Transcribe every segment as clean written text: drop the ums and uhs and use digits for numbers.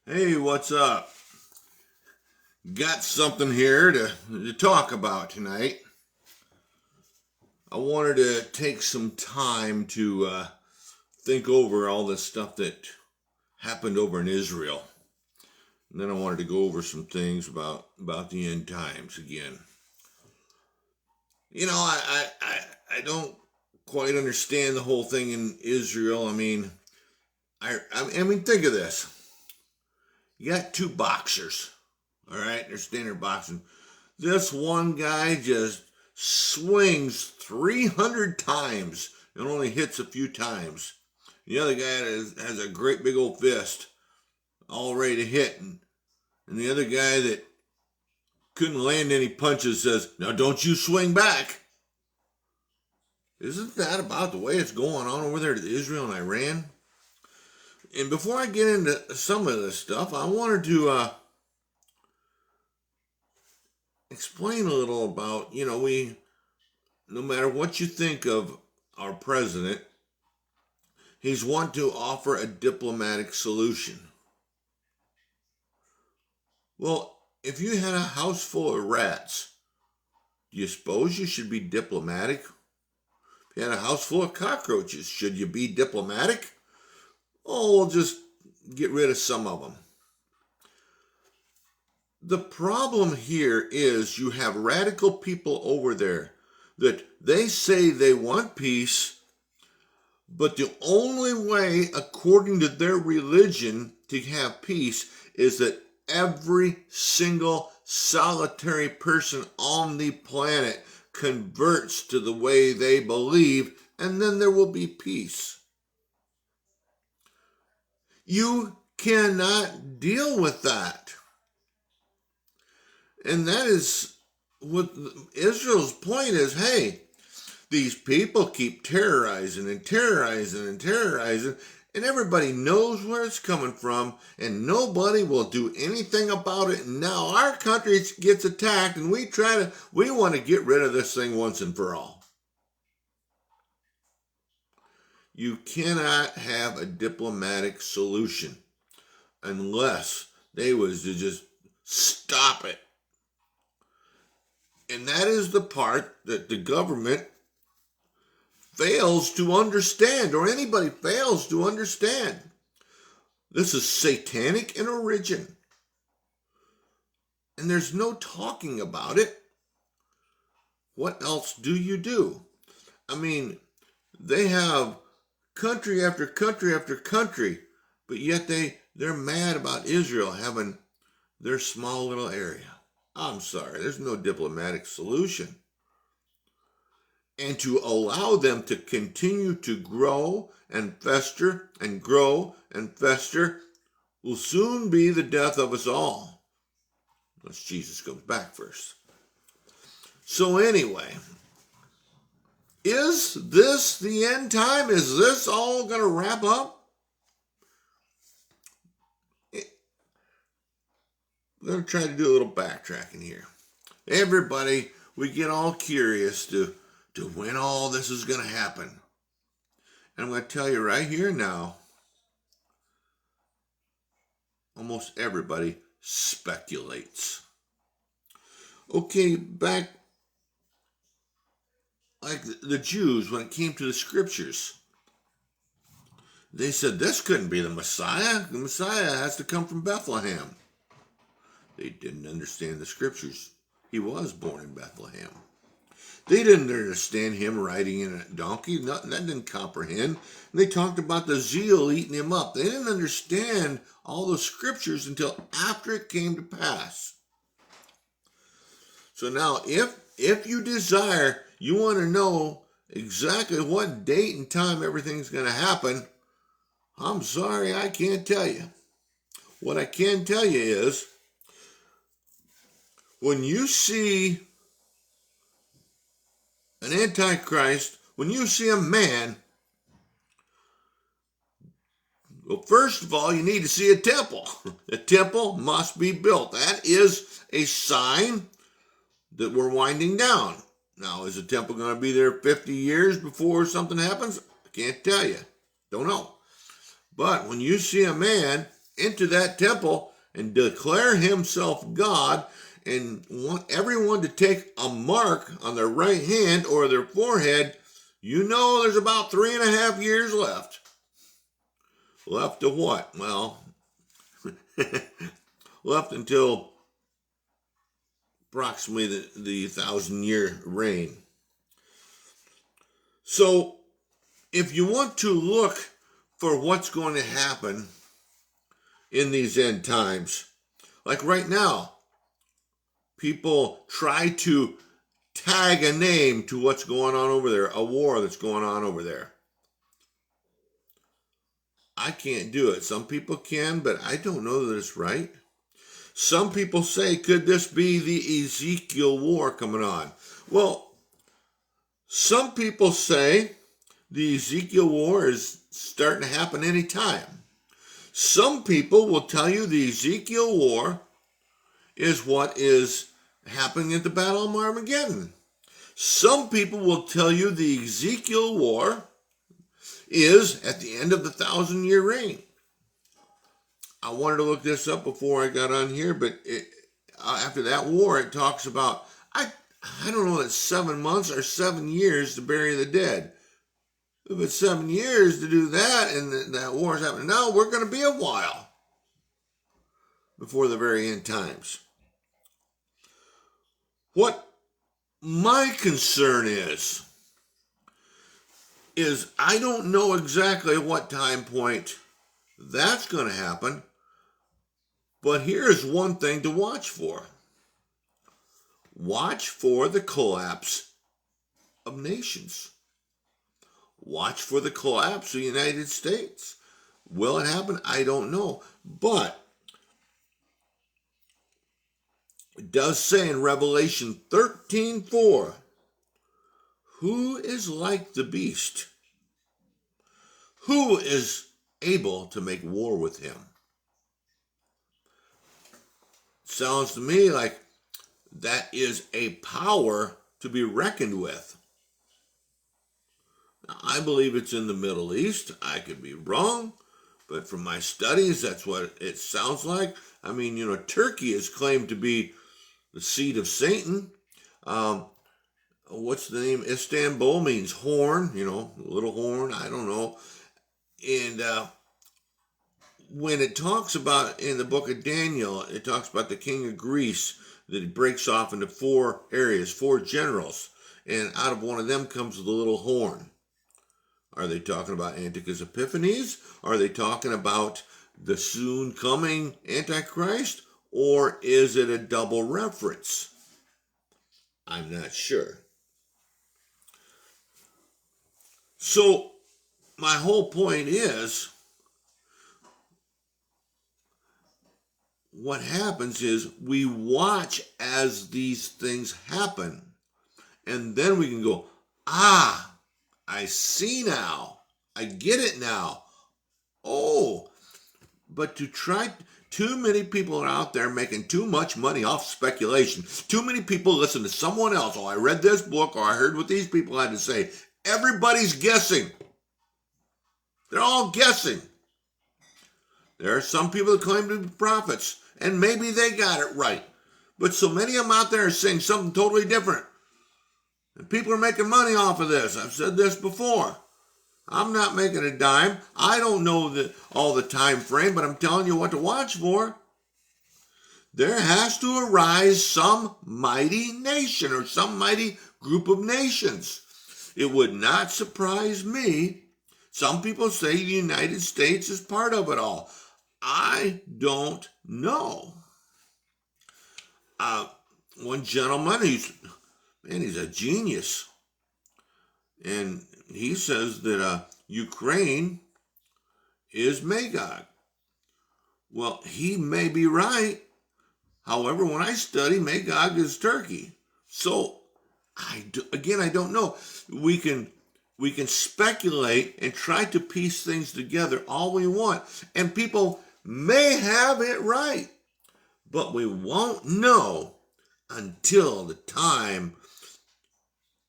Hey, what's up? Got something here to talk about tonight. I wanted to take some time to think over all this stuff that happened over in Israel. And then I wanted to go over some things about the end times again. I don't quite understand the whole thing in Israel. I mean, think of this. You got two boxers, all right? They're standard boxing. This one guy just swings 300 times and only hits a few times. The other guy has a great big old fist, all ready to hit. And the other guy that couldn't land any punches says, "Now don't you swing back." Isn't that about the way it's going on over there to Israel and Iran? And before I get into some of this stuff, I wanted to explain a little about, no matter what you think of our president, he's want to offer a diplomatic solution. Well, if you had a house full of rats, do you suppose you should be diplomatic? If you had a house full of cockroaches, should you be diplomatic? Oh, we'll just get rid of some of them. The problem here is you have radical people over there that they say they want peace, but the only way, according to their religion, to have peace is that every single solitary person on the planet converts to the way they believe, and then there will be peace. You cannot deal with that. And that is what Israel's point is. Hey, these people keep terrorizing and terrorizing and terrorizing, and everybody knows where it's coming from, and nobody will do anything about it. And now our country gets attacked, and we want to get rid of this thing once and for all. You cannot have a diplomatic solution unless they was to just stop it. And that is the part that the government fails to understand, or anybody fails to understand. This is satanic in origin. And there's no talking about it. What else do you do? I mean, they have country after country after country, but yet they're mad about Israel having their small little area. I'm sorry, there's no diplomatic solution. And to allow them to continue to grow and fester and grow and fester will soon be the death of us all. Unless Jesus comes back first. So anyway, is this the end time? Is this all going to wrap up? I'm going to try to do a little backtracking here. Everybody, we get all curious to when all this is going to happen. And I'm going to tell you right here now, almost everybody speculates. Okay, back like the Jews, when it came to the scriptures, they said this couldn't be the Messiah. The Messiah has to come from Bethlehem. They didn't understand the scriptures. He was born in Bethlehem. They didn't understand him riding in a donkey. That didn't comprehend. And they talked about the zeal eating him up. They didn't understand all the scriptures until after it came to pass. So now, if you desire, you want to know exactly what date and time everything's going to happen, I'm sorry, I can't tell you. What I can tell you is, when you see an antichrist, when you see a man, well, first of all, you need to see a temple. The temple must be built. That is a sign that we're winding down. Now, is the temple going to be there 50 years before something happens? I can't tell you. Don't know. But when you see a man into that temple and declare himself God and want everyone to take a mark on their right hand or their forehead, you know there's about 3.5 years left. Left to what? Well, left until approximately the 1,000-year reign. So, if you want to look for what's going to happen in these end times, like right now, people try to tag a name to what's going on over there, a war that's going on over there. I can't do it. Some people can, but I don't know that it's right. Some people say, could this be the Ezekiel war coming on? Well, some people say the Ezekiel war is starting to happen anytime. Some people will tell you the Ezekiel war is what is happening at the Battle of Armageddon. Some people will tell you the Ezekiel war is at the end of the 1,000-year reign. I wanted to look this up before I got on here, but after that war, it talks about, I don't know, it's 7 months or 7 years to bury the dead. If it's 7 years to do that and that war is happening now, we're going to be a while before the very end times. What my concern is I don't know exactly what time point that's going to happen, but here's one thing to watch for. Watch for the collapse of nations. Watch for the collapse of the United States. Will it happen? I don't know. But it does say in Revelation 13:4, who is like the beast? Who is able to make war with him? Sounds to me like that is a power to be reckoned with. Now, I believe it's in the Middle East. I could be wrong, but from my studies, that's what it sounds like. I mean, Turkey is claimed to be the seat of Satan. What's the name? Istanbul means horn, little horn, I don't know. And when it talks about in the book of Daniel, it talks about the king of Greece, that he breaks off into 4 areas, 4 generals, and out of one of them comes the little horn. Are they talking about Antiochus Epiphanes? Are they talking about the soon coming Antichrist? Or is it a double reference? I'm not sure. So, my whole point is, what happens is we watch as these things happen, and then we can go, I see now. I get it now. Oh, but too many people are out there making too much money off speculation. Too many people listen to someone else. Oh, I read this book, or I heard what these people had to say. Everybody's guessing. They're all guessing. There are some people that claim to be prophets, and maybe they got it right. But so many of them out there are saying something totally different. And people are making money off of this. I've said this before. I'm not making a dime. I don't know all the time frame, but I'm telling you what to watch for. There has to arise some mighty nation or some mighty group of nations. It would not surprise me. Some people say the United States is part of it all. I don't know. One gentleman, he's a genius. And he says that Ukraine is Magog. Well, he may be right. However, when I study, Magog is Turkey. So, I don't know. We can speculate and try to piece things together all we want. And people may have it right. But we won't know until the time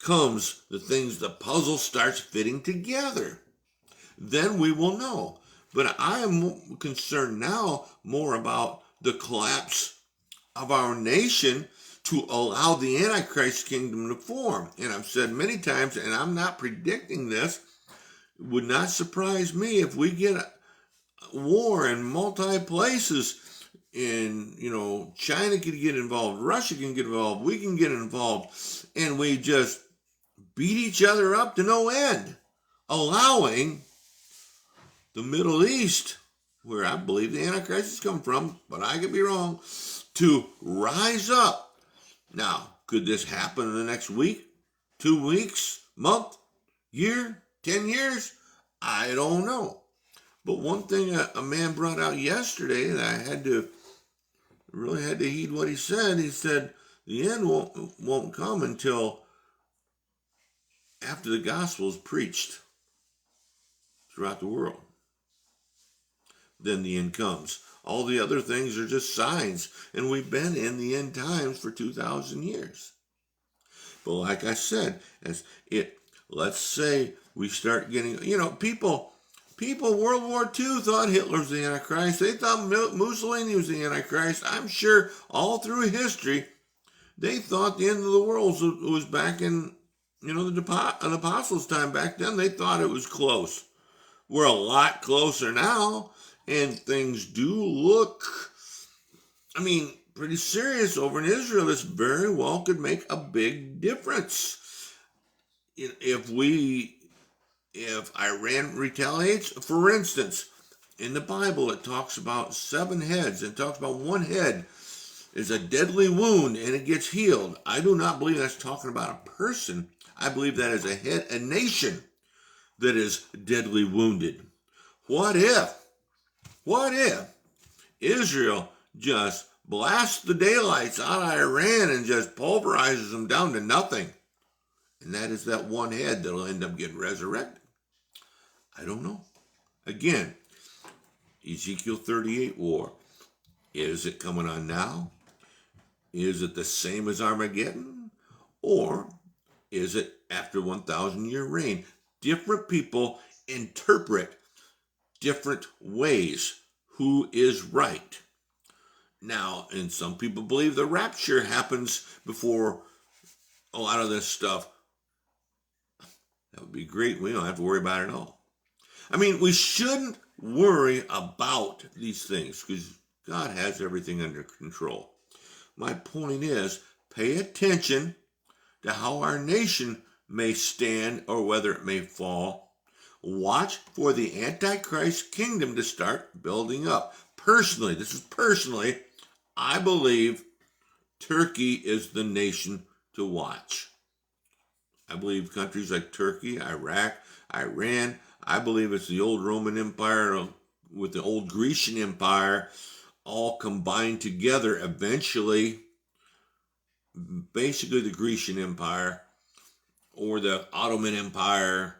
comes, the puzzle starts fitting together. Then we will know. But I am concerned now more about the collapse of our nation to allow the Antichrist kingdom to form. And I've said many times, and I'm not predicting this, it would not surprise me if we get a war in multi places. And, China can get involved, Russia can get involved, we can get involved, and we just beat each other up to no end, allowing the Middle East, where I believe the Antichrist has come from, but I could be wrong, to rise up. Now, could this happen in the next week, 2 weeks, month, year, 10 years? I don't know. But one thing a man brought out yesterday that I really had to heed what he said. He said the end won't come until after the gospel is preached throughout the world. Then the end comes. All the other things are just signs, and we've been in the end times for 2,000 years. But like I said, let's say we start getting, people World War II thought Hitler was the Antichrist. They thought Mussolini was the Antichrist. I'm sure all through history, they thought the end of the world was back in, the apostles' time. Back then, they thought it was close. We're a lot closer now, and things do look, pretty serious over in Israel. This very well could make a big difference. If Iran retaliates, for instance, in the Bible it talks about 7 heads. It talks about one head is a deadly wound and it gets healed. I do not believe that's talking about a person. I believe that is a nation that is deadly wounded. What if Israel just blasts the daylights out of Iran and just pulverizes them down to nothing? And that is that one head that'll end up getting resurrected. I don't know. Again, Ezekiel 38 war. Is it coming on now? Is it the same as Armageddon? Or is it after 1,000-year reign? Different people interpret different ways who is right. Now, and some people believe the rapture happens before a lot of this stuff. That would be great. We don't have to worry about it at all. We shouldn't worry about these things because God has everything under control. My point is, pay attention to how our nation may stand or whether it may fall. Watch for the Antichrist kingdom to start building up. Personally, I believe Turkey is the nation to watch. I believe countries like Turkey, Iraq, Iran, I believe it's the old Roman Empire with the old Grecian Empire all combined together eventually. Basically the Grecian Empire or the Ottoman Empire,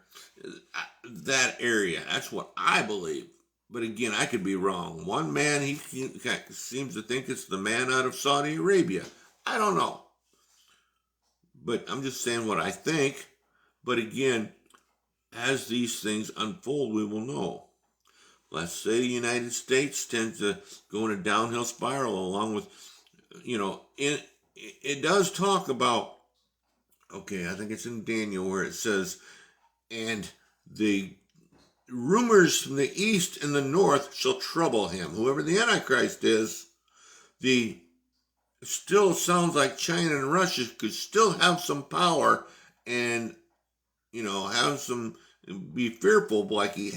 that area. That's what I believe. But again, I could be wrong. One man, he seems to think it's the man out of Saudi Arabia. I don't know. But I'm just saying what I think. But again, as these things unfold, we will know. Let's say the United States tends to go in a downhill spiral along with, it does talk about, I think it's in Daniel where it says, and the rumors from the east and the north shall trouble him. Whoever the Antichrist is, still sounds like China and Russia could still have some power and, have some, be fearful like he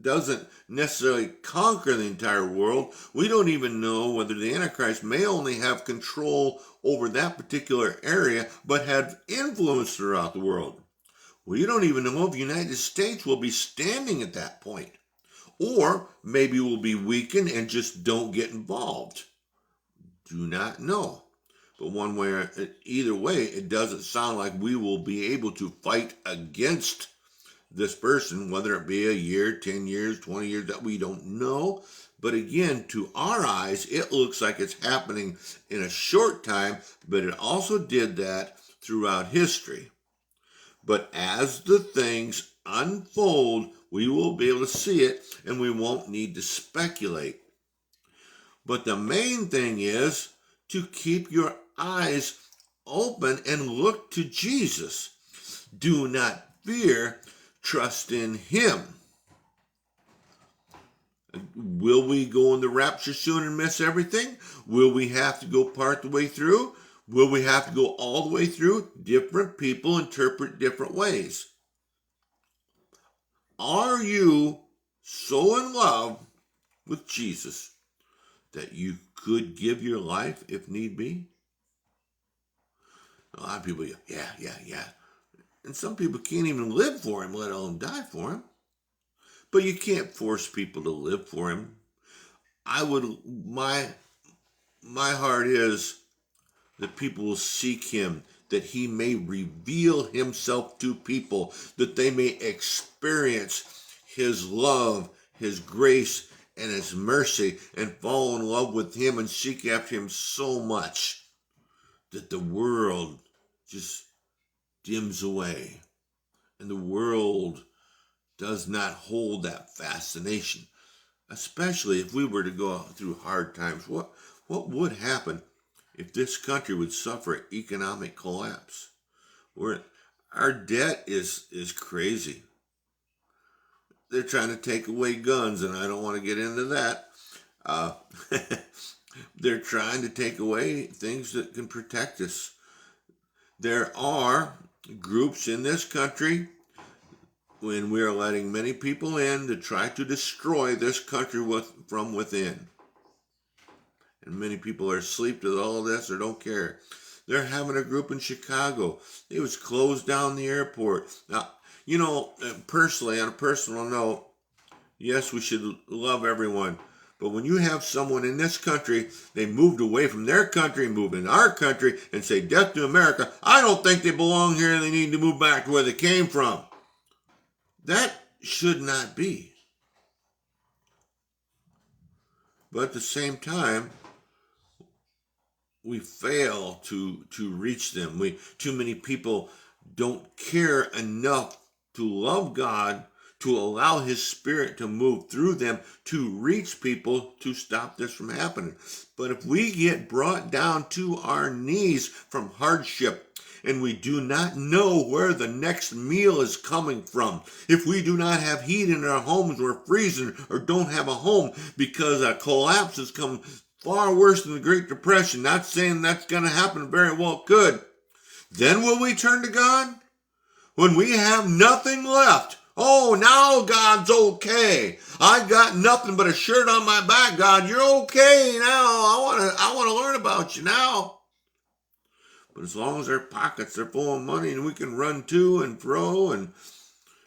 doesn't necessarily conquer the entire world. We don't even know whether the Antichrist may only have control over that particular area, but have influence throughout the world. We don't even know if the United States will be standing at that point. Or maybe we'll be weakened and just don't get involved. Do not know. But either way, it doesn't sound like we will be able to fight against this person, whether it be a year, 10 years, 20 years, that we don't know. But again, to our eyes, it looks like it's happening in a short time, but it also did that throughout history. But as the things unfold, We will be able to see it, and we won't need to speculate. But the main thing is to keep your eyes open and look to Jesus. Do not fear, trust in him. Will we go in the rapture soon and miss everything? Will we have to go part the way through? Will we have to go all the way through? Different people interpret different ways. Are you so in love with Jesus that you could give your life if need be? A lot of people go, yeah. And some people can't even live for him, let alone die for him. But you can't force people to live for him. My heart is that people will seek him, that he may reveal himself to people, that they may experience his love, his grace, and his mercy, and fall in love with him and seek after him so much that the world just dims away, and the world does not hold that fascination. Especially if we were to go through hard times. What would happen if this country would suffer economic collapse? Our debt is crazy. They're trying to take away guns, and I don't want to get into that. They're trying to take away things that can protect us. There are groups in this country, when we are letting many people in to try to destroy this country from within. And many people are asleep to all this or don't care. They're having a group in Chicago. It was closed down the airport. Now, personally, on a personal note, yes, we should love everyone. But when you have someone in this country, they moved away from their country, moved in our country, and say, death to America, I don't think they belong here and they need to move back to where they came from. That should not be. But at the same time, we fail to reach them. Too many people don't care enough to love God, to allow his spirit to move through them, to reach people, to stop this from happening. But if we get brought down to our knees from hardship, and we do not know where the next meal is coming from, if we do not have heat in our homes, we're freezing or don't have a home because a collapse has come far worse than the Great Depression, not saying that's going to happen, very well could, then will we turn to God? When we have nothing left, oh, now God's okay. I got nothing but a shirt on my back. God, you're okay now. I want to learn about you now. But as long as our pockets are full of money and we can run to and fro and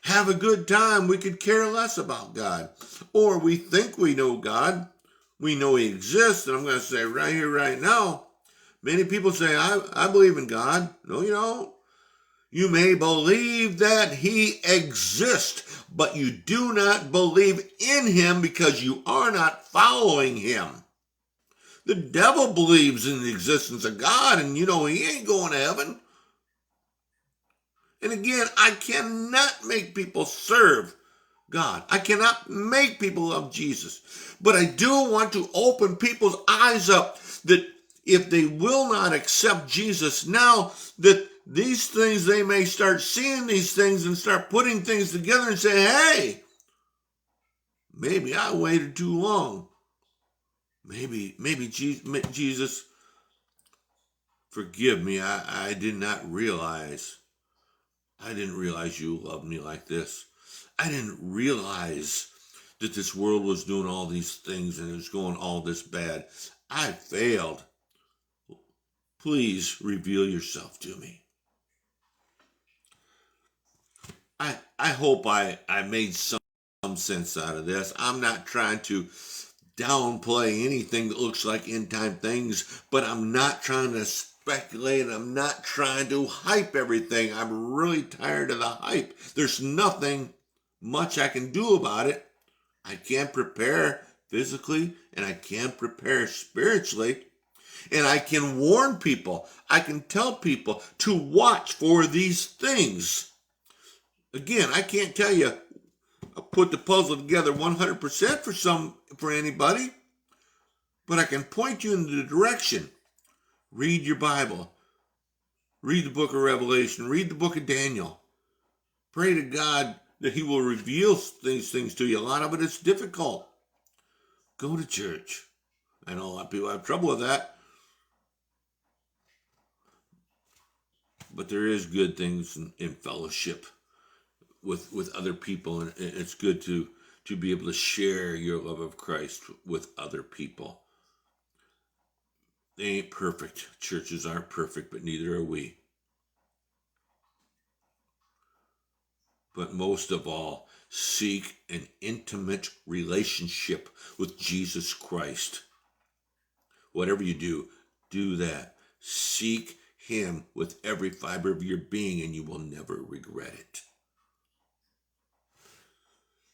have a good time, we could care less about God. Or we think we know God. We know he exists. And I'm going to say right here, right now, many people say, I believe in God. No, you don't. You may believe that he exists, but you do not believe in him because you are not following him. The devil believes in the existence of God, and he ain't going to heaven. And again, I cannot make people serve God. I cannot make people love Jesus. But I do want to open people's eyes up that if they will not accept Jesus now, that these things, they may start seeing these things and start putting things together and say, hey, maybe I waited too long. Maybe Jesus, forgive me. I did not realize. I didn't realize you loved me like this. I didn't realize that this world was doing all these things and it was going all this bad. I failed. Please reveal yourself to me. I hope I made some sense out of this. I'm not trying to downplay anything that looks like end time things, but I'm not trying to speculate. I'm not trying to hype everything. I'm really tired of the hype. There's nothing much I can do about it. I can't prepare physically and I can't prepare spiritually. And I can warn people. I can tell people to watch for these things. Again, I can't tell you, put the puzzle together 100% for anybody, but I can point you in the direction. Read your Bible. Read the book of Revelation. Read the book of Daniel. Pray to God that he will reveal these things to you. A lot of it is difficult. Go to church. I know a lot of people have trouble with that. But there is good things in fellowship with other people. And it's good to be able to share your love of Christ with other people. They ain't perfect. Churches aren't perfect, but neither are we. But most of all, seek an intimate relationship with Jesus Christ. Whatever you do, do that. Seek him with every fiber of your being, and you will never regret it.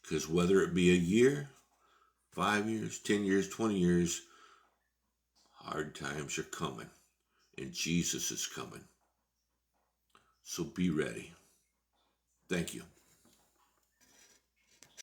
Because whether it be a year, 5 years, 10 years, 20 years, hard times are coming, and Jesus is coming. So be ready. Thank you.